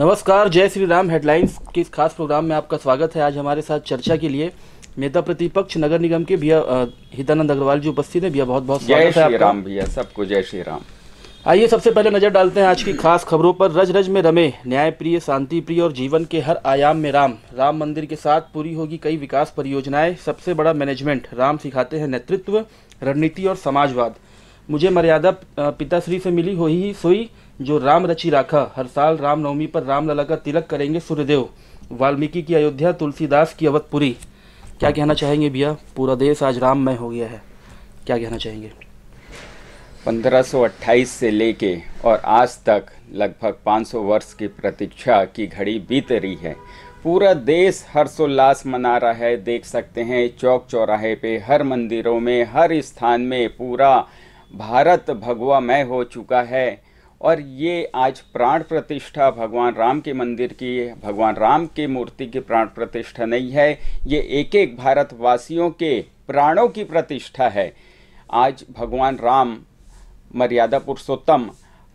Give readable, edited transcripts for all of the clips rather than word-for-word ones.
नमस्कार, जय श्री राम। हेडलाइंस के इस खास प्रोग्राम में आपका स्वागत है। आज हमारे साथ चर्चा के लिए नेता प्रतिपक्ष नगर निगम के भैया हितानंद अग्रवाल जी उपस्थित हैं। भैया बहुत बहुत स्वागत है आपका। जय श्री राम भैया, सबको जय श्री राम। आइए सबसे पहले नजर डालते हैं आज की खास खबरों पर। रज रज में रमे, न्याय प्रिय, शांति प्रिय और जीवन के हर आयाम में राम। राम मंदिर के साथ पूरी होगी कई विकास परियोजनाएं। सबसे बड़ा मैनेजमेंट, राम सिखाते हैं नेतृत्व, रणनीति और समाजवाद। मुझे मर्यादा पिताश्री से मिली हो ही सोई, जो राम रची राखा। हर साल रामनवमी पर रामलला का तिलक करेंगे सूर्यदेव। वाल्मीकि की अयोध्या, तुलसीदास की अवधपुरी। क्या कहना चाहेंगे भैया? पूरा देश आज राममय हो गया है, क्या कहना चाहेंगे? 1528 से लेके और आज तक लगभग 500 वर्ष की प्रतीक्षा की घड़ी बीत रही है। पूरा देश हर्षोल्लास मना रहा है। देख सकते हैं चौक चौराहे पे, हर मंदिरों में, हर स्थान में पूरा भारत भगवामय हो चुका है। और ये आज प्राण प्रतिष्ठा भगवान राम के मंदिर की, भगवान राम की मूर्ति की प्राण प्रतिष्ठा नहीं है, ये एक एक भारतवासियों के प्राणों की प्रतिष्ठा है। आज भगवान राम मर्यादा पुरुषोत्तम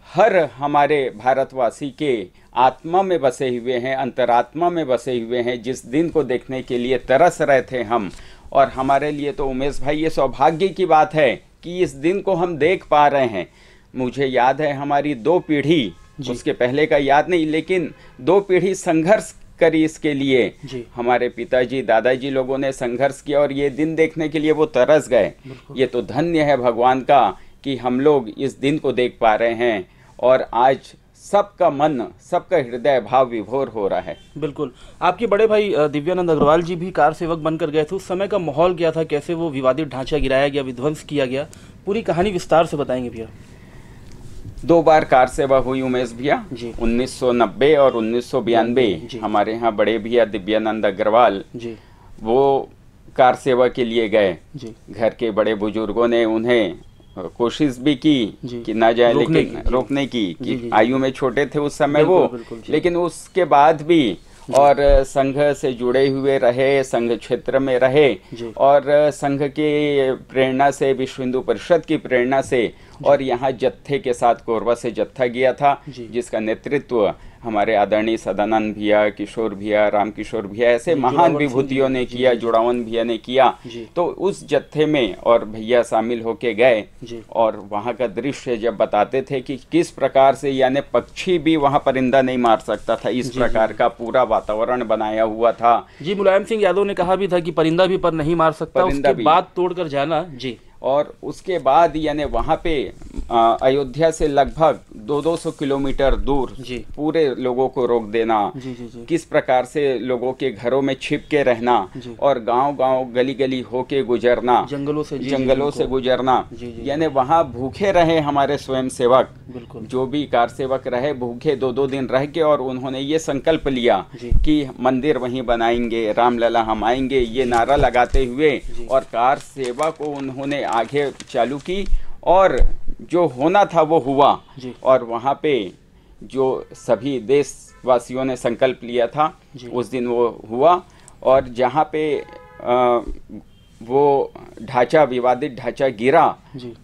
हर हमारे भारतवासी के आत्मा में बसे हुए हैं, अंतरात्मा में बसे हुए हैं, जिस दिन को देखने के लिए तरस रहे थे हम। और हमारे लिए तो उमेश भाई ये सौभाग्य की बात है कि इस दिन को हम देख पा रहे हैं। मुझे याद है हमारी 2 पीढ़ी, उसके पहले का याद नहीं, लेकिन 2 पीढ़ी संघर्ष करी इसके लिए। हमारे पिताजी दादाजी लोगों ने संघर्ष किया और ये दिन देखने के लिए वो तरस गए। ये तो धन्य है भगवान का कि हम लोग इस दिन को देख पा रहे हैं और आज सबका मन, सबका हृदय भाव विभोर हो रहा है। बिल्कुल। आपके बड़े भाई दिव्यानंद अग्रवाल जी भी कार सेवक बनकर गए थे। उस समय का माहौल क्या था? कैसे वो विवादित ढांचा गिराया गया, विध्वंस किया गया? पूरी कहानी विस्तार से बताएंगे भैया। 2 बार कार सेवा हुई उमेश भैया, 1990 और 1992। हमारे यहाँ बड़े भैया दिव्यानंद अग्रवाल वो कार सेवा के लिए गए। घर के बड़े बुजुर्गों ने उन्हें कोशिश भी की कि ना जाए, लेकिन रोकने की आयु में छोटे थे उस समय वो, लेकिन उसके बाद भी और संघ से जुड़े हुए रहे, संघ क्षेत्र में रहे और संघ की प्रेरणा से, विश्व हिंदू परिषद की प्रेरणा से, और यहाँ जत्थे के साथ कोरबा से जत्था गया था जिसका नेतृत्व हमारे आदरणीय सदानंद भैया, किशोर भैया, राम किशोर भैया, ऐसे महान विभूतियों ने किया, जुड़ावन भैया ने किया। तो उस जत्थे में और भैया शामिल होके गए और वहाँ का दृश्य जब बताते थे कि किस प्रकार से, यानी पक्षी भी वहाँ परिंदा नहीं मार सकता था, इस प्रकार का पूरा वातावरण बनाया हुआ था। जी, मुलायम सिंह यादव ने कहा भी था कि परिंदा भी पर नहीं मार सकता, उसके बाद तोड़कर जाना। जी। और उसके बाद यानी वहाँ पे अयोध्या से लगभग 200 किलोमीटर दूर पूरे लोगों को रोक देना, किस प्रकार से लोगों के घरों में छिप के रहना और गांव-गांव, गली-गली होके गुजरना, जंगलों से गुजरना, यानी वहाँ भूखे रहे हमारे स्वयं सेवक, जो भी कार सेवक रहे, भूखे 2-2 दिन रह के, और उन्होंने ये संकल्प लिया कि मंदिर वहीं बनाएंगे, रामलला हम आएंगे, ये नारा लगाते हुए और कार सेवा को उन्होंने आगे चालू की और जो होना था वो हुआ। और वहाँ पे जो सभी देशवासियों ने संकल्प लिया था उस दिन वो हुआ। और जहाँ पे वो ढांचा, विवादित ढांचा गिरा,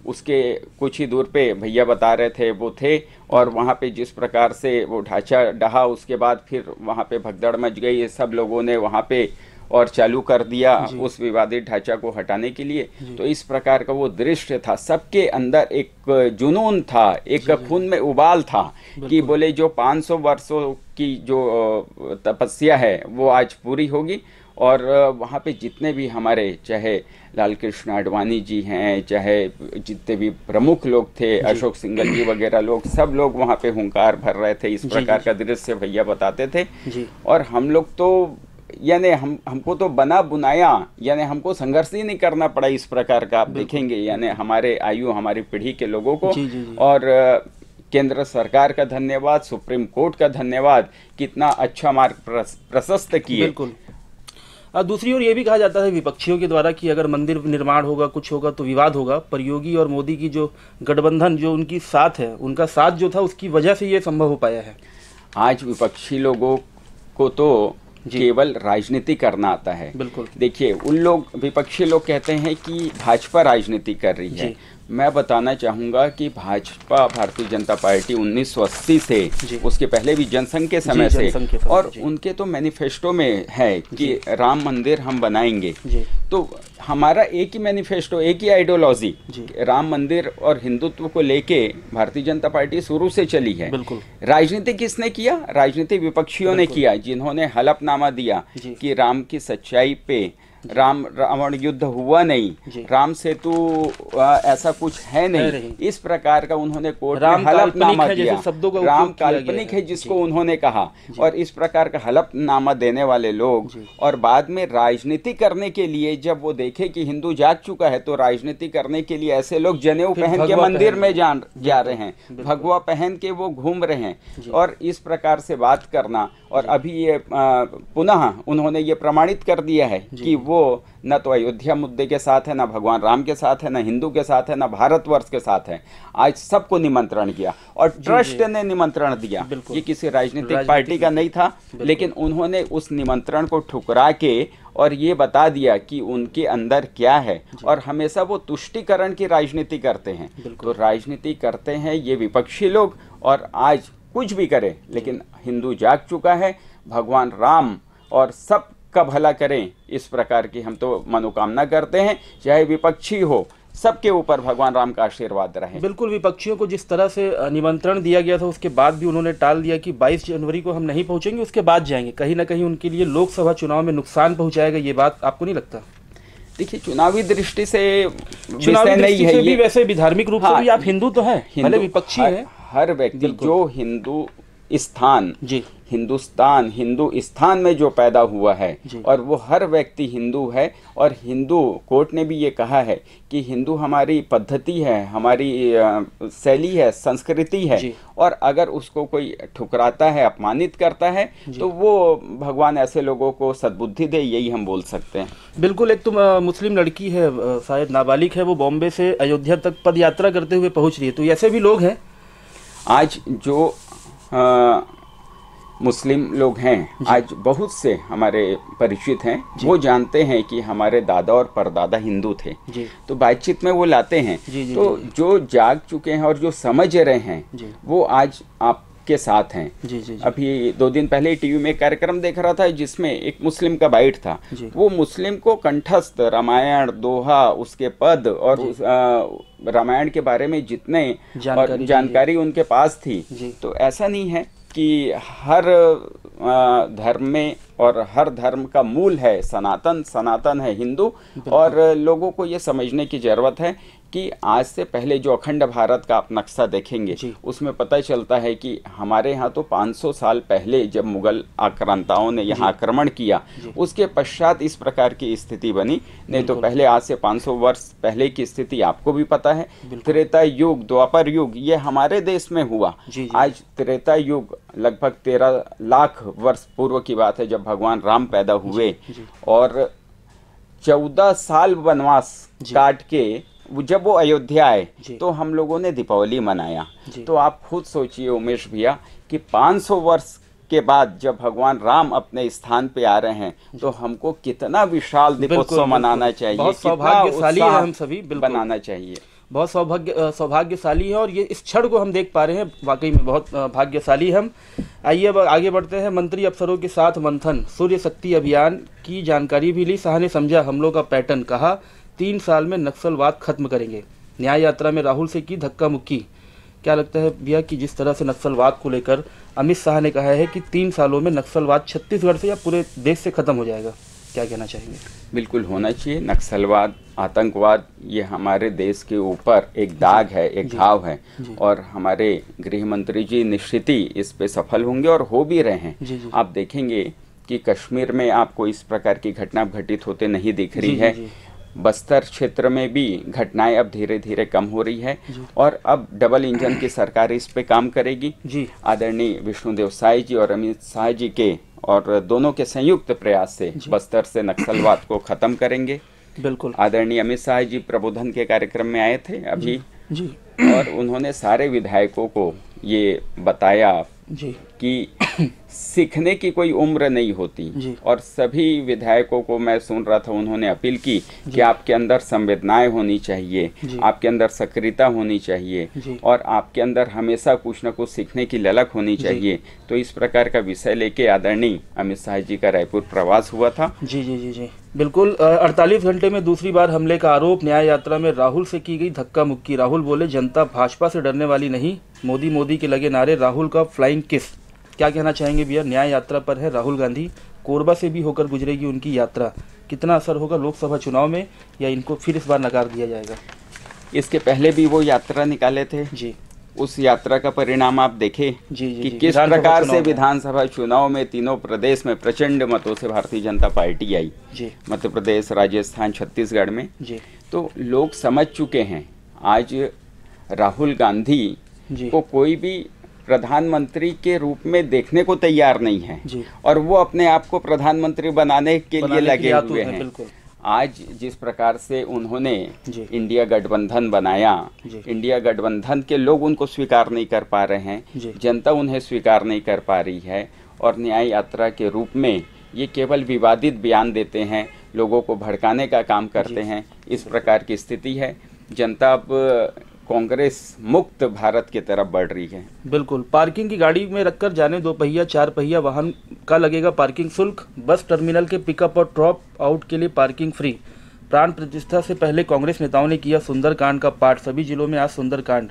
उसके कुछ ही दूर पे भैया बता रहे थे वो थे, और वहाँ पे जिस प्रकार से वो ढांचा ढहा, उसके बाद फिर वहाँ पे भगदड़ मच गई। सब लोगों ने वहाँ पे और चालू कर दिया उस विवादित ढांचा को हटाने के लिए। तो इस प्रकार का वो दृश्य था, सबके अंदर एक जुनून था, एक खून में उबाल था कि बोले जो 500 वर्षों की जो तपस्या है वो आज पूरी होगी। और वहाँ पे जितने भी हमारे, चाहे लाल कृष्ण आडवाणी जी हैं, चाहे जितने भी प्रमुख लोग थे, अशोक सिंघल जी वगैरह लोग, सब लोग वहाँ पे हुंकार भर रहे थे। इस प्रकार का दृश्य भैया बताते थे। और हम लोग तो यानी हमको तो बना बुनाया, यानी हमको संघर्ष ही नहीं करना पड़ा इस प्रकार का। आप देखेंगे यानी हमारे आयु, हमारी पीढ़ी के लोगों को। और केंद्र सरकार का धन्यवाद, सुप्रीम कोर्ट का धन्यवाद, कितना अच्छा मार्ग प्रशस्त किए। बिल्कुल। दूसरी ओर ये भी कहा जाता है विपक्षियों के द्वारा कि अगर मंदिर निर्माण होगा, कुछ होगा तो विवाद होगा। पर योगी और मोदी की जो गठबंधन, जो उनकी साथ है, उनका साथ जो था, उसकी वजह से ये संभव हो पाया है। आज विपक्षी लोगों को तो केवल राजनीति करना आता है। बिल्कुल। देखिए, उन लोग, विपक्षी लोग कहते हैं कि भाजपा राजनीति कर रही है। मैं बताना चाहूँगा कि भाजपा भारतीय जनता पार्टी 1980 से, उसके पहले भी जनसंघ के समय से, और उनके तो मैनिफेस्टो में है कि राम मंदिर हम बनाएंगे। तो हमारा एक ही मैनिफेस्टो, एक ही आइडियोलॉजी, राम मंदिर और हिंदुत्व को लेके भारतीय जनता पार्टी शुरू से चली है। राजनीति किसने किया? राजनीति विपक्षियों ने किया, जिन्होंने हलफनामा दिया कि राम की सच्चाई पे राम रावण युद्ध हुआ नहीं, राम सेतु ऐसा कुछ है नहीं, इस प्रकार का उन्होंने कोर्ट में हलफनामा दिया। राम काल्पनिक है जिसको उन्होंने कहा, और इस प्रकार का हलफनामा देने वाले लोग, और बाद में राजनीति करने के लिए जब वो देखे कि हिंदू जाग चुका है, तो राजनीति करने के लिए ऐसे लोग जनेऊ पहन के मंदिर में जा रहे हैं, भगवा पहन के वो घूम रहे हैं, और इस प्रकार से बात करना। और अभी ये पुनः उन्होंने ये प्रमाणित कर दिया है कि वो न तो अयोध्या मुद्दे के साथ है, न भगवान राम के साथ है, न हिंदू के साथ है, न भारतवर्ष के साथ है। आज सबको निमंत्रण किया, और ट्रस्ट ने निमंत्रण दिया। ये किसी राजनीतिक पार्टी का नहीं था, लेकिन उन्होंने उस निमंत्रण को ठुकरा के और ये बता दिया कि उनके अंदर क्या है, और हमेशा वो तुष्टीकरण की राजनीति करते हैं। तो राजनीति करते हैं ये विपक्षी लोग, और आज कुछ भी करे, लेकिन हिंदू जाग चुका है, भगवान राम और सब का भला करें, इस प्रकार की हम तो मनोकामना करते हैं। चाहे विपक्षी हो, सबके ऊपर भगवान राम का आशीर्वाद रहे। बिल्कुल, विपक्षियों को जिस तरह से निमंत्रण दिया गया था, उसके बाद भी उन्होंने टाल दिया कि 22 जनवरी को हम नहीं पहुंचेंगे, उसके बाद जाएंगे। कहीं ना कहीं उनके लिए लोकसभा चुनाव में नुकसान पहुंचाएगा, ये बात आपको नहीं लगता? देखिए, चुनावी दृष्टि से नहीं है ये, वैसे भी धार्मिक रूप से भी आप हिंदू तो हैं, भले विपक्षी हैं। हर व्यक्ति जो हिंदू स्थान, हिंदुस्तान, हिंदू स्थान में जो पैदा हुआ है, और वो हर व्यक्ति हिंदू है। और हिंदू, कोर्ट ने भी ये कहा है कि हिंदू हमारी पद्धति है, हमारी शैली है, संस्कृति है, और अगर उसको कोई ठुकराता है, अपमानित करता है, तो वो भगवान ऐसे लोगों को सद्बुद्धि दे, यही हम बोल सकते हैं। बिल्कुल। एक तो मुस्लिम लड़की है, शायद नाबालिग है, वो बॉम्बे से अयोध्या तक पद यात्रा करते हुए पहुंच रही है, तो ऐसे भी लोग हैं। आज जो मुस्लिम लोग हैं, आज बहुत से हमारे परिचित हैं, वो जानते हैं कि हमारे दादा और परदादा हिंदू थे, तो बातचीत में वो लाते हैं। तो जो जाग चुके हैं और जो समझ रहे हैं, वो आज आपके साथ हैं। अभी 2 दिन पहले टीवी में एक कार्यक्रम देख रहा था, जिसमें एक मुस्लिम का बाइट था। वो मुस्लिम को कंठस्थ रामायण, दोहा, उसके पद और रामायण के बारे में जितने जानकारी उनके पास थी। तो ऐसा नहीं है कि हर धर्म में, और हर धर्म का मूल है सनातन, सनातन है हिंदू। और लोगों को ये समझने की ज़रूरत है कि आज से पहले जो अखंड भारत का आप नक्शा देखेंगे, उसमें पता चलता है कि हमारे यहाँ तो 500 साल पहले जब मुगल आक्रांताओं ने यहाँ आक्रमण किया, उसके पश्चात इस प्रकार की स्थिति बनी। नहीं तो पहले, आज से 500 वर्ष पहले की स्थिति आपको भी पता है। त्रेता युग, द्वापर युग, ये हमारे देश में हुआ। आज त्रेता युग लगभग 13 लाख वर्ष पूर्व की बात है, जब भगवान राम पैदा हुए, और 14 साल वनवास काट के जब वो अयोध्या आए, तो हम लोगों ने दीपावली मनाया। तो आप खुद सोचिए उमेश भैया कि 500 वर्ष के बाद जब भगवान राम अपने स्थान पे आ रहे हैं, तो हमको कितना विशाल दीपोत्सव मनाना चाहिए, बहुत सौभाग्यशाली है, हम सभी बनाना चाहिए। बहुत सौभाग्यशाली है, और ये इस क्षण को हम देख पा रहे हैं, वाकई में बहुत भाग्यशाली हम। आइए अब आगे बढ़ते हैं। मंत्री अफसरों के साथ मंथन, सूर्य शक्ति अभियान की जानकारी भी ली। शाह ने समझा हमलों का पैटर्न, कहा 3 साल में नक्सलवाद खत्म करेंगे। न्याय यात्रा में राहुल से की धक्का मुक्की। क्या लगता है भैया कि जिस तरह से नक्सलवाद को लेकर अमित शाह ने कहा है कि 3 सालों में नक्सलवाद छत्तीसगढ़ से या पूरे देश से खत्म हो जाएगा, क्या कहना चाहेंगे? बिल्कुल होना चाहिए। नक्सलवाद, आतंकवाद, ये हमारे देश के ऊपर एक दाग है, एक घाव है, और हमारे गृह मंत्री जी निश्चित ही इस पे सफल होंगे, और हो भी रहे हैं। आप देखेंगे कि कश्मीर में आपको इस प्रकार की घटना घटित होते नहीं दिख रही है। बस्तर क्षेत्र में भी घटनाएं अब धीरे धीरे कम हो रही है, और अब डबल इंजन की सरकार इस पे काम करेगी। आदरणीय विष्णुदेव साय जी और अमित शाह जी के और दोनों के संयुक्त प्रयास से बस्तर से नक्सलवाद को खत्म करेंगे। बिल्कुल। आदरणीय अमित शाह जी प्रबोधन के कार्यक्रम में आए थे अभी, और उन्होंने सारे विधायकों को ये बताया कि सीखने की कोई उम्र नहीं होती। और सभी विधायकों को मैं सुन रहा था, उन्होंने अपील की कि आपके अंदर संवेदनाएं होनी चाहिए, आपके अंदर सक्रियता होनी चाहिए और आपके अंदर हमेशा कुछ न कुछ सीखने की ललक होनी चाहिए। तो इस प्रकार का विषय लेके आदरणीय अमित शाह जी का रायपुर प्रवास हुआ था। जी जी जी जी बिल्कुल। 48 घंटे में दूसरी बार हमले का आरोप, न्याय यात्रा में राहुल से की गई धक्का मुक्की। राहुल बोले जनता भाजपा से डरने वाली नहीं, मोदी मोदी के लगे नारे, राहुल का फ्लाइंग किस। क्या कहना चाहेंगे भैया? न्याय यात्रा पर है राहुल गांधी, कोरबा से भी होकर गुजरेगी उनकी यात्रा, कितना असर होगा लोकसभा चुनाव में, या इनको फिर इस बार नकार दिया जाएगा? इसके पहले भी वो यात्रा निकाले थे जी, उस यात्रा का परिणाम आप देखें कि किस प्रकार से विधानसभा चुनाव में तीनों प्रदेश में प्रचंड मतों से भारतीय जनता पार्टी आई। मध्य प्रदेश, राजस्थान, छत्तीसगढ़ में तो लोग समझ चुके हैं आज राहुल गांधी को कोई भी प्रधानमंत्री के रूप में देखने को तैयार नहीं है और वो अपने आप को प्रधानमंत्री बनाने के लिए लगे हुए हैं। आज जिस प्रकार से उन्होंने इंडिया गठबंधन बनाया, इंडिया गठबंधन के लोग उनको स्वीकार नहीं कर पा रहे हैं, जनता उन्हें स्वीकार नहीं कर पा रही है और न्याय यात्रा के रूप में ये केवल विवादित बयान देते हैं, लोगों को भड़काने का काम करते हैं। इस प्रकार की स्थिति है। जनता अब कांग्रेस मुक्त भारत की तरफ बढ़ रही है। बिल्कुल। पार्किंग की गाड़ी में रखकर जाने 2 पहिया 4 पहिया वाहन का लगेगा पार्किंग शुल्क। बस टर्मिनल के पिकअप और ड्रॉप आउट के लिए पार्किंग फ्री। प्राण प्रतिष्ठा से पहले कांग्रेस नेताओं ने किया सुंदरकांड का पाठ। सभी जिलों में आज सुंदरकांड।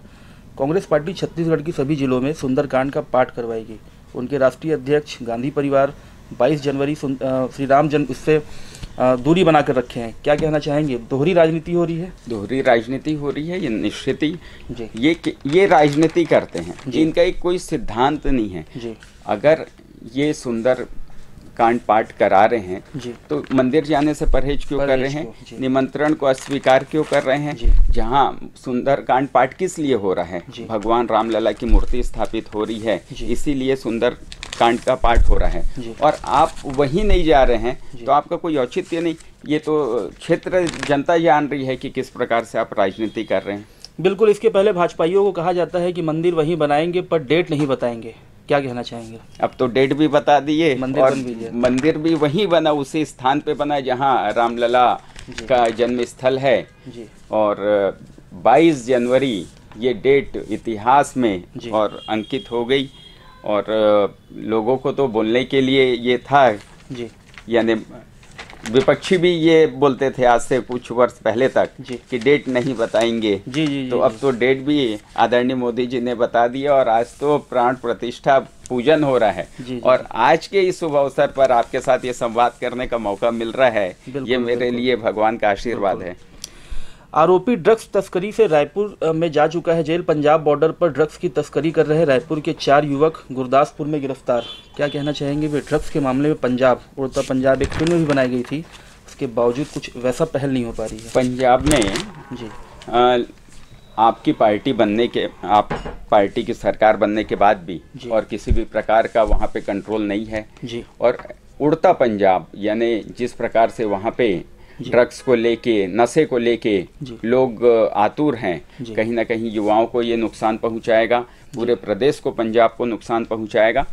कांग्रेस पार्टी छत्तीसगढ़ की सभी जिलों में सुंदरकांड का पाठ करवाएगी। उनके राष्ट्रीय अध्यक्ष गांधी परिवार 22 जनवरी श्री राम जन्म उससे दूरी बनाकर रखे हैं। क्या कहना चाहेंगे? दोहरी राजनीति हो रही है? दोहरी राजनीति हो रही है, ये निश्चित ही ये राजनीति करते हैं, इनका एक कोई सिद्धांत नहीं है। अगर ये सुंदर कांड पाठ करा रहे हैं तो मंदिर जाने से परहेज क्यों कर रहे हैं? निमंत्रण को अस्वीकार क्यों कर रहे हैं? जहाँ सुंदर कांड पाठ किस लिए हो रहा है? भगवान रामलला की मूर्ति स्थापित हो रही है, इसीलिए सुंदर कांड का पाठ हो रहा है और आप वहीं नहीं जा रहे हैं तो आपका कोई औचित्य नहीं। ये तो क्षेत्र जनता जान रही है कि किस प्रकार से आप राजनीति कर रहे हैं। बिल्कुल। इसके पहले भाजपाइयों को कहा जाता है कि मंदिर वहीं बनाएंगे पर डेट नहीं बताएंगे। क्या कहना चाहेंगे? अब तो डेट भी बता दिए और मंदिर भी वहीं बना, उसी स्थान पे बना जहां रामलला का जन्म स्थल है और 22 जनवरी ये डेट इतिहास में और अंकित हो गई और लोगों को तो बोलने के लिए ये था, यानी विपक्षी भी ये बोलते थे आज से कुछ वर्ष पहले तक कि डेट नहीं बताएंगे। तो अब तो डेट भी आदरणीय मोदी जी ने बता दिया और आज तो प्राण प्रतिष्ठा पूजन हो रहा है। और आज के इस शुभ अवसर पर आपके साथ ये संवाद करने का मौका मिल रहा है, ये मेरे लिए भगवान का आशीर्वाद है। आरोपी ड्रग्स तस्करी से रायपुर में जा चुका है जेल। पंजाब बॉर्डर पर ड्रग्स की तस्करी कर रहे रायपुर के 4 युवक गुरदासपुर में गिरफ्तार। क्या कहना चाहेंगे? वे ड्रग्स के मामले में पंजाब, उड़ता पंजाब एक फिल्म भी बनाई गई थी, उसके बावजूद कुछ वैसा पहल नहीं हो पा रही है। पंजाब में आपकी पार्टी बनने के, आप पार्टी की सरकार बनने के बाद भी और किसी भी प्रकार का वहाँ पे कंट्रोल नहीं है और उड़ता पंजाब यानी जिस प्रकार से वहाँ पे ड्रग्स को लेके, नशे को लेके लोग आतुर हैं, कहीं ना कहीं युवाओं को ये नुकसान पहुंचाएगा, पूरे प्रदेश को, पंजाब को नुकसान पहुंचाएगा।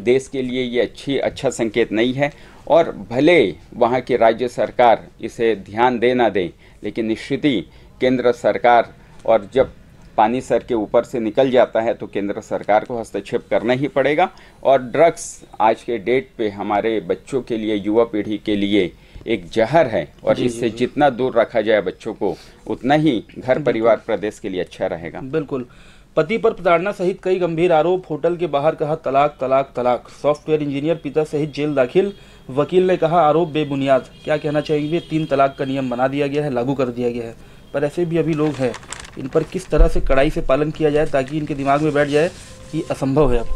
देश के लिए ये अच्छा संकेत नहीं है और भले वहाँ की राज्य सरकार इसे ध्यान दे ना दे, लेकिन निश्चित ही केंद्र सरकार, और जब पानी सर के ऊपर से निकल जाता है तो केंद्र सरकार को हस्तक्षेप करना ही पड़ेगा। और ड्रग्स आज के डेट पे हमारे बच्चों के लिए, युवा पीढ़ी के लिए एक जहर है और इससे जितना दूर रखा जाए बच्चों को, उतना ही घर परिवार प्रदेश के लिए अच्छा रहेगा। बिल्कुल। पति पर प्रताड़ना सहित कई गंभीर आरोप, होटल के बाहर कहा तलाक तलाक तलाक। सॉफ्टवेयर इंजीनियर पिता सहित जेल दाखिल, वकील ने कहा आरोप बेबुनियाद। क्या कहना चाहेंगे? 3 तलाक का नियम बना दिया गया है, लागू कर दिया गया है, पर ऐसे भी अभी लोग हैं, इन पर किस तरह से कड़ाई से पालन किया जाए ताकि इनके दिमाग में बैठ जाए कि असंभव है। अब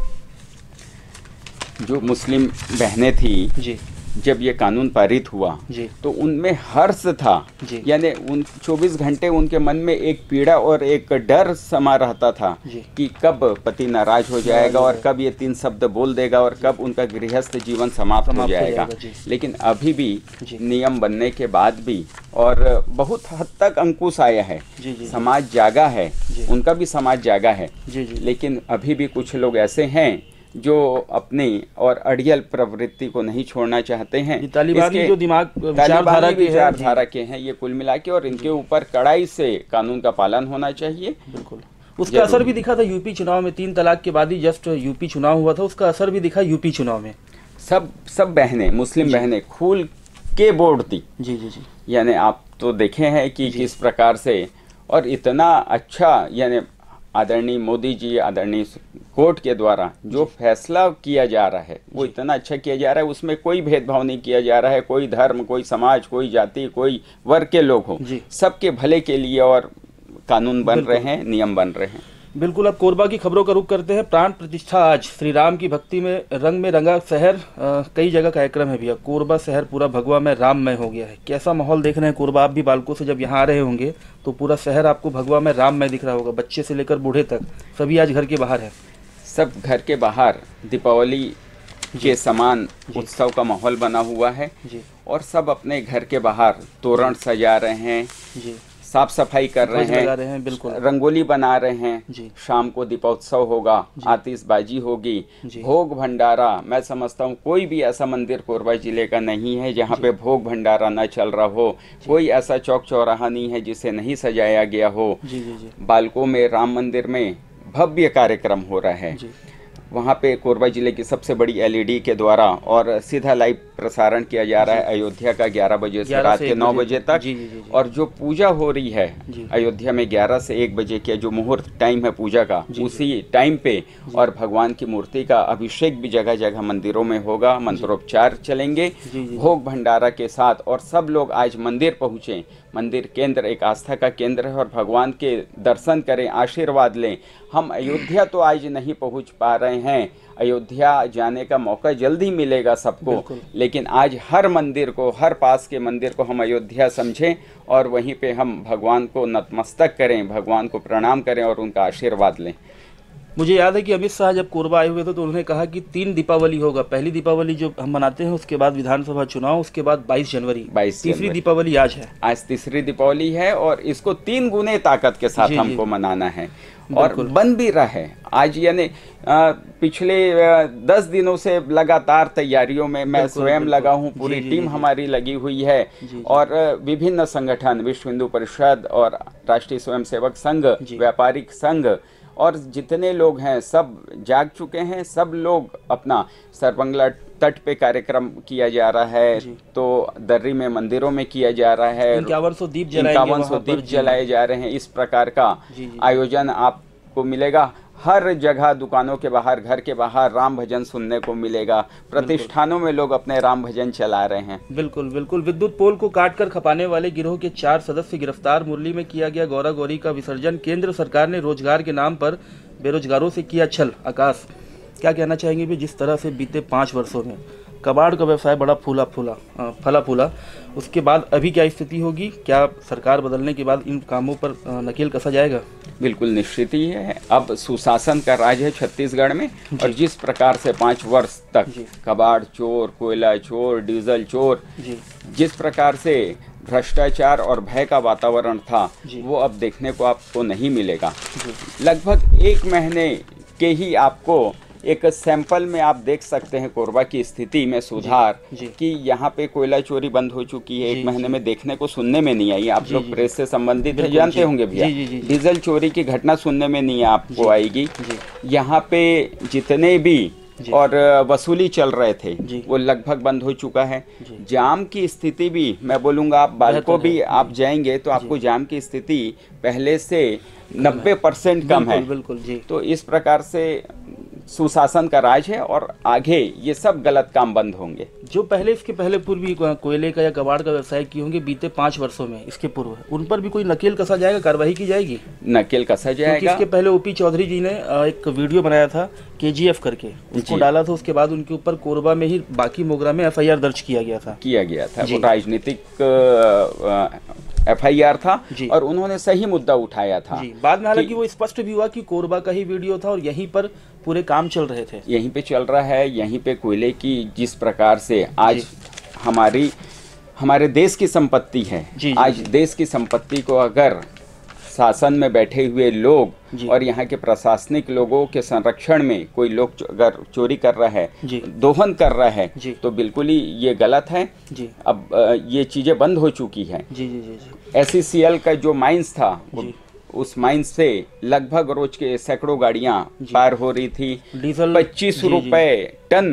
जो मुस्लिम बहनें थी जब ये कानून पारित हुआ तो उनमें हर्ष था, यानी उन 24 घंटे उनके मन में एक पीड़ा और एक डर समा रहता था कि कब पति नाराज हो जाएगा और कब ये 3 शब्द बोल देगा और कब उनका गृहस्थ जीवन समाप्त हो जाएगा। लेकिन अभी भी नियम बनने के बाद भी और बहुत हद तक अंकुश आया है, समाज जागा है, उनका भी समाज जागा है, लेकिन अभी भी कुछ लोग ऐसे हैं जो अपनी और अड़ियल प्रवृत्ति को नहीं छोड़ना चाहते हैं, तालिबानी जो दिमाग विचारधारा के हैं ये कुल मिला के, और इनके ऊपर कड़ाई से कानून का पालन होना चाहिए। बिल्कुल, उसका असर भी दिखा था यूपी चुनाव में। 3 तलाक के बाद ही जस्ट यूपी चुनाव हुआ था, उसका असर भी दिखा यूपी चुनाव में। सब बहनें, मुस्लिम बहनें खुल के वोट दी। जी जी जी। यानी आप तो देखे हैं कि किस प्रकार से, और इतना अच्छा, यानी आदरणीय मोदी जी, आदरणीय कोर्ट के द्वारा जो फैसला किया जा रहा है वो इतना अच्छा किया जा रहा है, उसमें कोई भेदभाव नहीं किया जा रहा है, कोई धर्म, कोई समाज, कोई जाति, कोई वर्ग के लोग हो, सबके भले के लिए और कानून बन रहे हैं, नियम बन रहे हैं। बिल्कुल। अब कोरबा की खबरों का रुख करते हैं। प्राण प्रतिष्ठा आज श्री राम की भक्ति में रंगा शहर, कई जगह कार्यक्रम है भैया। कोरबा शहर पूरा भगवा में राममय हो गया है। कैसा माहौल देख रहे हैं कोरबा? आप भी बालकों से जब यहाँ आ रहे होंगे तो पूरा शहर आपको भगवा में राममय दिख रहा होगा। बच्चे से लेकर बूढ़े तक सभी आज घर के बाहर है। सब घर के बाहर दीपावली के समान उत्सव का माहौल बना हुआ है जी। और सब अपने घर के बाहर तोरण सजा रहे हैं जी, साफ सफाई कर रहे हैं, बिल्कुल, रंगोली बना रहे हैं। शाम को दीपोत्सव होगा, आतिशबाजी होगी, भोग भंडारा। मैं समझता हूँ कोई भी ऐसा मंदिर कोरबा जिले का नहीं है जहाँ पे भोग भंडारा न चल रहा हो, कोई ऐसा चौक चौराहा नहीं है जिसे नहीं सजाया गया हो। बालकों में राम मंदिर में भव्य कार्यक्रम हो रहा है। वहाँ पे कोरबा जिले की सबसे बड़ी LED के द्वारा और सीधा लाइव प्रसारण किया जा रहा है अयोध्या का 11 बजे से रात के 9 बजे तक। और जो पूजा हो रही है अयोध्या में 11 से 1 बजे का जो मुहूर्त टाइम है पूजा का, उसी टाइम पे और भगवान की मूर्ति का अभिषेक भी जगह जगह मंदिरों में होगा। मंत्रोपचार चलेंगे भोग भंडारा के साथ, और सब लोग आज मंदिर पहुँचे। मंदिर केंद्र एक आस्था का केंद्र है, और भगवान के दर्शन करें, आशीर्वाद लें। हम अयोध्या तो आज नहीं पहुंच पा रहे हैं, अयोध्या जाने का मौका जल्दी मिलेगा सबको, लेकिन आज हर मंदिर को, हर पास के मंदिर को हम अयोध्या समझें और वहीं पे हम भगवान को नतमस्तक करें, भगवान को प्रणाम करें और उनका आशीर्वाद लें। मुझे याद है कि अमित शाह जब कोरबा आए हुए थे तो उन्होंने कहा कि 3 दीपावली होगा। पहली दीपावली जो हम मनाते हैं, उसके बाद विधानसभा चुनाव, उसके बाद 22 जनवरी। तीसरी दीपावली आज है। आज तीसरी दीपावली है और इसको 3 गुने ताकत के साथ हमको मनाना है और बन भी रहा है। आज यानी पिछले 10 दिनों से लगातार तैयारियों में मैं स्वयं लगा हूँ, पूरी टीम हमारी लगी हुई है। और विभिन्न संगठन, विश्व हिंदू परिषद और राष्ट्रीय स्वयंसेवक संघ, व्यापारिक संघ और जितने लोग हैं सब जाग चुके हैं। सब लोग अपना सरबंगला तट पे कार्यक्रम किया जा रहा है, तो दर्री में मंदिरों में किया जा रहा है। 5100 दीप जलाए जा रहे हैं। इस प्रकार का आयोजन आपको मिलेगा। हर जगह दुकानों के बाहर, घर के बाहर राम भजन सुनने को मिलेगा। प्रतिष्ठानों में लोग अपने राम भजन चला रहे हैं। बिल्कुल बिल्कुल। विद्युत पोल को काटकर खपाने वाले गिरोह के 4 सदस्य गिरफ्तार। मुरली में किया गया गौरा गौरी का विसर्जन। केंद्र सरकार ने रोजगार के नाम पर बेरोजगारों से किया छल। आकाश, क्या कहना चाहेंगे भी? जिस तरह से बीते 5 वर्षों में कबाड़ का व्यवसाय बड़ा फला फूला, उसके बाद अभी क्या स्थिति होगी? क्या सरकार बदलने के बाद इन कामों पर नकेल कसा जाएगा? बिल्कुल निश्चित ही है। अब सुशासन का राज है छत्तीसगढ़ में, और जिस प्रकार से 5 वर्ष तक कबाड़ चोर, कोयला चोर, डीजल चोर, जिस प्रकार से भ्रष्टाचार और भय का वातावरण था, वो अब देखने को आपको नहीं मिलेगा। लगभग 1 महीने के ही आपको एक सैंपल में आप देख सकते हैं कोरबा की स्थिति में सुधार कि यहाँ पे कोयला चोरी बंद हो चुकी है। 1 महीने में देखने को सुनने में नहीं आई। आप लोग प्रेस से संबंधित है, जानते होंगे भैया। डीजल चोरी की घटना सुनने में नहीं आपको आएगी। यहाँ पे जितने भी और वसूली चल रहे थे वो लगभग बंद हो चुका है। जाम की स्थिति भी मैं बोलूँगा, आप बालको भी आप जाएंगे तो आपको जाम की स्थिति पहले से 90% कम है। बिल्कुल जी। तो इस प्रकार से सुशासन का राज है और आगे ये सब गलत काम बंद होंगे। जो पहले इसके पहले पूर्व कोयले का या कबाड़ का व्यवसाय किए होंगे बीते 5 वर्षों में, इसके पूर्व उन पर भी कोई नकेल कसा जाएगा, कार्रवाई की जाएगी? नकेल कसा जाएगा। इसके पहले OP चौधरी जी ने एक वीडियो बनाया था KGF करके, उसको डाला था। उसके बाद उनके ऊपर कोरबा में ही बाकी मोगरा में FIR दर्ज किया गया था। वो राजनीतिक FIR था और उन्होंने सही मुद्दा उठाया था। बाद में हालांकि वो स्पष्ट भी हुआ कि कोरबा का ही वीडियो था और यहीं पर पूरे काम चल रहे थे। यहीं पे चल रहा है। यहीं पे कोयले की जिस प्रकार से आज हमारे देश की संपत्ति है, आज देश की संपत्ति को अगर शासन में बैठे हुए लोग जी। और यहाँ के प्रशासनिक लोगों के संरक्षण में कोई लोग अगर चोरी कर रहा है, जी। दोहन कर रहा है, जी। तो बिल्कुल ही ये गलत है। जी। अब ये चीज़ें बंद हो चुकी हैं। जी जी जी जी। SECL का जो माइंस था, जी। उस माइंस से लगभग रोज के सैकड़ों गाड़ियां पार हो रही थी। डीजल 25 रुपए टन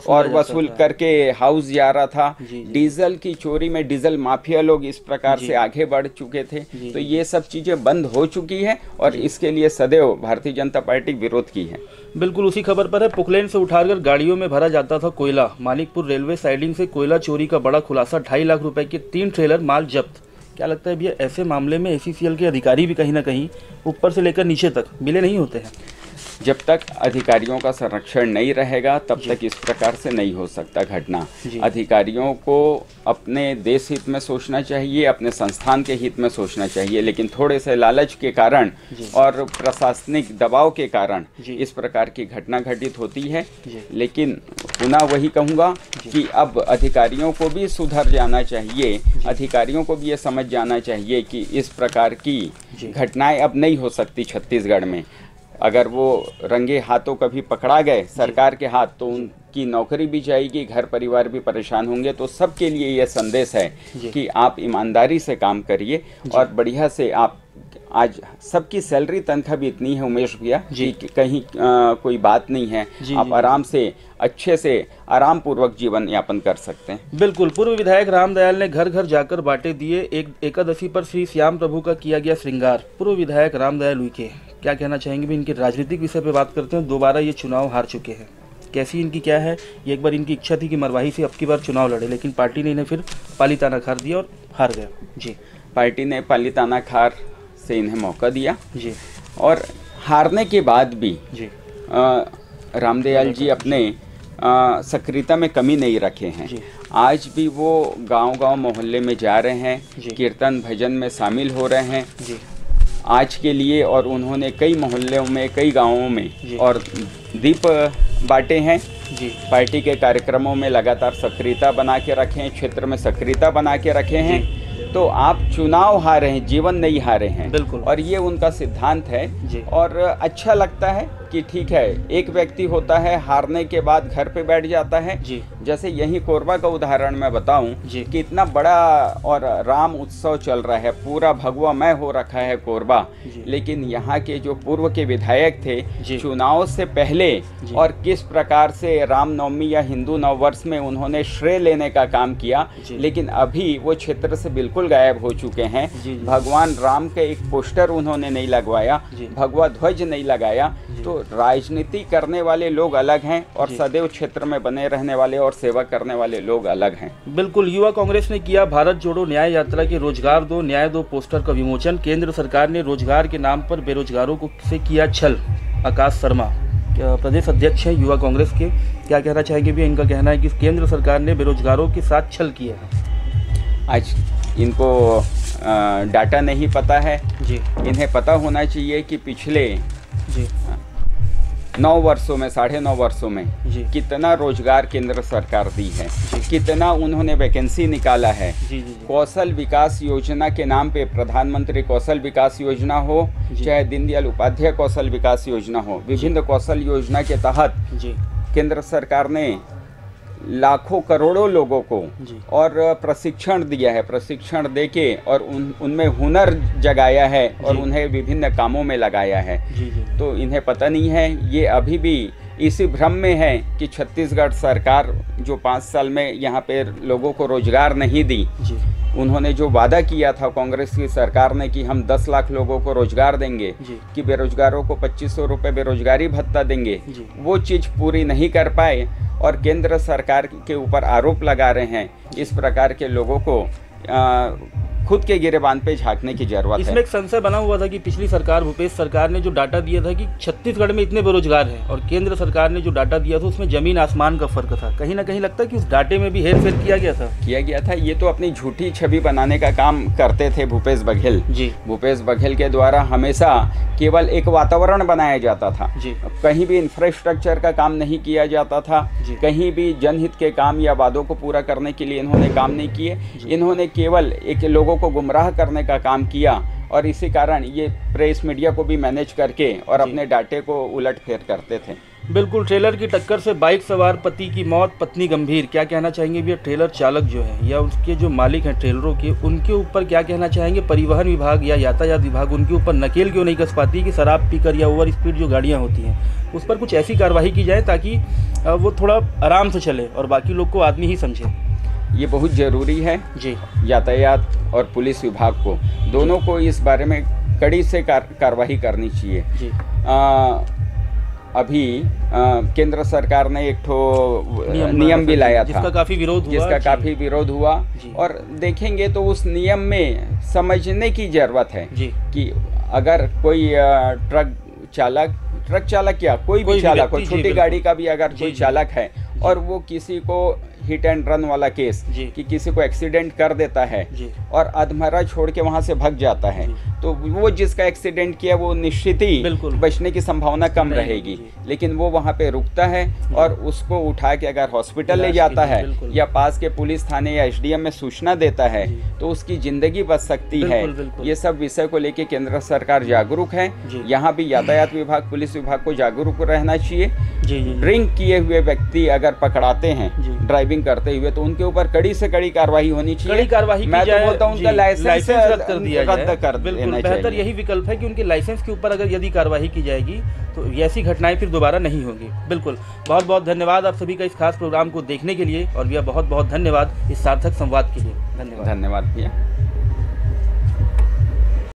और वसूल करके हाउस जा रहा था। डीजल की चोरी में डीजल माफिया लोग इस प्रकार से आगे बढ़ चुके थे। तो ये सब चीजें बंद हो चुकी है और इसके लिए सदैव भारतीय जनता पार्टी विरोध की है। बिल्कुल उसी खबर पर है। पुकलेन से उठाकर गाड़ियों में भरा जाता था कोयला। मानिकपुर रेलवे साइडिंग से कोयला चोरी का बड़ा खुलासा। 2.5 लाख रुपए के 3 ट्रेलर माल जब्त। क्या लगता है भैया, ऐसे मामले में SECL के अधिकारी भी कहीं ना कहीं ऊपर से लेकर नीचे तक मिले नहीं होते हैं? जब तक अधिकारियों का संरक्षण नहीं रहेगा तब तक इस प्रकार से नहीं हो सकता घटना। अधिकारियों को अपने देश हित में सोचना चाहिए, अपने संस्थान के हित में सोचना चाहिए, लेकिन थोड़े से लालच के कारण और प्रशासनिक दबाव के कारण इस प्रकार की घटना घटित होती है। लेकिन पुनः वही कहूँगा कि अब अधिकारियों को भी सुधर जाना चाहिए। अधिकारियों को भी ये समझ जाना चाहिए कि इस प्रकार की घटनाएं अब नहीं हो सकती छत्तीसगढ़ में। अगर वो रंगे हाथों कभी पकड़ा गए सरकार के हाथ, तो उनकी नौकरी भी जाएगी, घर परिवार भी परेशान होंगे। तो सबके लिए यह संदेश है कि आप ईमानदारी से काम करिए और बढ़िया से आप, आज सबकी सैलरी तनख्वाह भी इतनी है उमेश भैया कि कहीं कोई बात नहीं है। आप आराम से अच्छे से आराम पूर्वक जीवन यापन कर सकते हैं। बिल्कुल। पूर्व विधायक रामदयाल ने घर घर जाकर बांटे दिए। एकादशी पर श्री श्याम प्रभु का किया गया श्रृंगार। पूर्व विधायक रामदयाल उइके क्या कहना चाहेंगे भी? इनके राजनीतिक विषय पे बात करते हैं। दोबारा ये चुनाव हार चुके हैं, कैसी इनकी क्या है? ये एक बार इनकी इच्छा थी कि मरवाही से अब की बार चुनाव लड़े, लेकिन पार्टी ने इन्हें फिर पालीताना खार दिया और हार गया। जी, पार्टी ने पालीताना खार से इन्हें मौका दिया जी, और हारने के बाद भी जी रामदयाल जी अपने सक्रियता में कमी नहीं रखे हैं। आज भी वो गांव-गांव मोहल्ले में जा रहे हैं, कीर्तन भजन में शामिल हो रहे हैं आज के लिए। और उन्होंने कई मोहल्लों में, कई गांवों में और दीप बांटे हैं। पार्टी के कार्यक्रमों में लगातार सक्रियता बना के रखे हैं, क्षेत्र में सक्रियता बना के रखे हैं। तो आप चुनाव हारे हैं, जीवन नहीं हारे हैं। बिल्कुल। और ये उनका सिद्धांत है और अच्छा लगता है कि ठीक है, एक व्यक्ति होता है हारने के बाद घर पे बैठ जाता है। जैसे यही कोरबा का उदाहरण मैं बताऊं कि इतना बड़ा और राम उत्सव चल रहा है, पूरा भगवामय हो रखा है कोरबा, लेकिन यहाँ के जो पूर्व के विधायक थे चुनाव से पहले और किस प्रकार से रामनवमी या हिंदू नववर्ष में उन्होंने श्रेय लेने का काम किया, लेकिन अभी वो क्षेत्र से बिल्कुल गायब हो चुके हैं। भगवान राम के एक पोस्टर उन्होंने नहीं लगवाया, भगवा ध्वज नहीं लगाया। तो राजनीति करने वाले लोग अलग हैं और सदैव क्षेत्र में बने रहने वाले और सेवा करने वाले लोग अलग हैं। बिल्कुल। युवा कांग्रेस ने किया भारत जोड़ो न्याय यात्रा के रोजगार दो न्याय दो पोस्टर का विमोचन। केंद्र सरकार ने रोजगार के नाम पर बेरोजगारों को से किया छल। आकाश शर्मा प्रदेश अध्यक्ष हैं युवा कांग्रेस के, क्या कहना चाहेंगे भी? इनका कहना है कि केंद्र सरकार ने बेरोजगारों के साथ छल किया है। आज इनको डाटा नहीं पता है। इन्हें पता होना चाहिए कि पिछले 9 वर्षों में, 9.5 वर्षों में कितना रोजगार केंद्र सरकार दी है, कितना उन्होंने वैकेंसी निकाला है। कौशल विकास योजना के नाम पे, प्रधानमंत्री कौशल विकास योजना हो चाहे दीनदयाल उपाध्याय कौशल विकास योजना हो, विभिन्न कौशल योजना के तहत केंद्र सरकार ने लाखों करोड़ों लोगों को और प्रशिक्षण दिया है। प्रशिक्षण देके और उनमें हुनर जगाया है और उन्हें विभिन्न कामों में लगाया है। तो इन्हें पता नहीं है, ये अभी भी इसी भ्रम में है कि छत्तीसगढ़ सरकार जो 5 साल में यहाँ पे लोगों को रोजगार नहीं दी, उन्होंने जो वादा किया था कांग्रेस की सरकार ने कि हम 10 लाख लोगों को रोजगार देंगे, कि बेरोजगारों को 2500 रुपये बेरोजगारी भत्ता देंगे, वो चीज़ पूरी नहीं कर पाए और केंद्र सरकार के ऊपर आरोप लगा रहे हैं। इस प्रकार के लोगों को खुद के गिरेबान पे झांकने की जरूरत है। इसमें एक संशय बना हुआ था कि पिछली सरकार, भूपेश सरकार ने जो डाटा दिया था कि छत्तीसगढ़ में इतने बेरोजगार हैं, और केंद्र सरकार ने जो डाटा दिया था उसमें जमीन आसमान का फर्क था। कहीं ना कहीं लगता है कि उस डाटे में भी हेरफेर किया गया था। ये तो अपनी झूठी छवि बनाने का काम करते थे भूपेश बघेल जी। भूपेश बघेल के द्वारा हमेशा केवल एक वातावरण बनाया जाता था, कहीं भी इंफ्रास्ट्रक्चर का काम नहीं किया जाता था, कहीं भी जनहित के काम या वादों को पूरा करने के लिए इन्होंने काम नहीं किए। इन्होंने केवल एक लोगों को गुमराह करने का काम किया और इसी कारण ये प्रेस मीडिया को भी मैनेज करके और अपने डाटे को उलट फेर करते थे। बिल्कुल, ट्रेलर की टक्कर से बाइक सवार पति की मौत, पत्नी गंभीर। क्या कहना चाहेंगे भैया ट्रेलर चालक जो है या उसके जो मालिक हैं ट्रेलरों के, उनके ऊपर क्या कहना चाहेंगे? परिवहन विभाग या यातायात विभाग उनके ऊपर नकेल क्यों नहीं कस पाती कि शराब पीकर या ओवर स्पीड जो गाड़ियाँ होती हैं उस पर कुछ ऐसी कार्रवाई की जाए ताकि वो थोड़ा आराम से चले और बाकी लोग को आदमी ही समझे? ये बहुत ज़रूरी है जी। यातायात और पुलिस विभाग को दोनों को इस बारे में कड़ी से कार्रवाई करनी चाहिए जी। अभी केंद्र सरकार ने एक ठो नियम भी लाया था जिसका काफ़ी विरोध हुआ और देखेंगे तो उस नियम में समझने की ज़रूरत है कि अगर कोई ट्रक चालक क्या कोई भी चालक, कोई छोटी गाड़ी का भी अगर कोई चालक है और वो किसी को हिट एंड रन वाला केस कि किसी को एक्सीडेंट कर देता है और अधमरा छोड़ के वहां से भाग जाता है, तो वो जिसका एक्सीडेंट किया वो निश्चित ही बचने की संभावना कम रहेगी। लेकिन वो वहां पे रुकता है और उसको उठा के अगर हॉस्पिटल ले जाता है या पास के पुलिस थाने या एसडीएम में सूचना देता है तो उसकी जिंदगी बच सकती है। ये सब विषय को लेके केंद्र सरकार जागरूक है। यहाँ भी यातायात विभाग, पुलिस विभाग को जागरूक रहना चाहिए। ड्रिंक किए हुए व्यक्ति अगर पकड़ाते हैं ड्राइविंग करते हुए तो उनके ऊपर कड़ी से कड़ी कार्रवाई होनी चाहिए। मैं तो बोलता हूँ उनका लाइसेंस रद्द कर देना चाहिए। बेहतर यही विकल्प है कि उनके लाइसेंस के ऊपर अगर यदि कार्रवाई की जाएगी तो ऐसी घटनाएं फिर दोबारा नहीं होंगी। बिल्कुल, बहुत बहुत धन्यवाद आप सभी का इस खास प्रोग्राम को देखने के लिए और भैया बहुत बहुत धन्यवाद इस सार्थक संवाद के लिए। धन्यवाद भैया।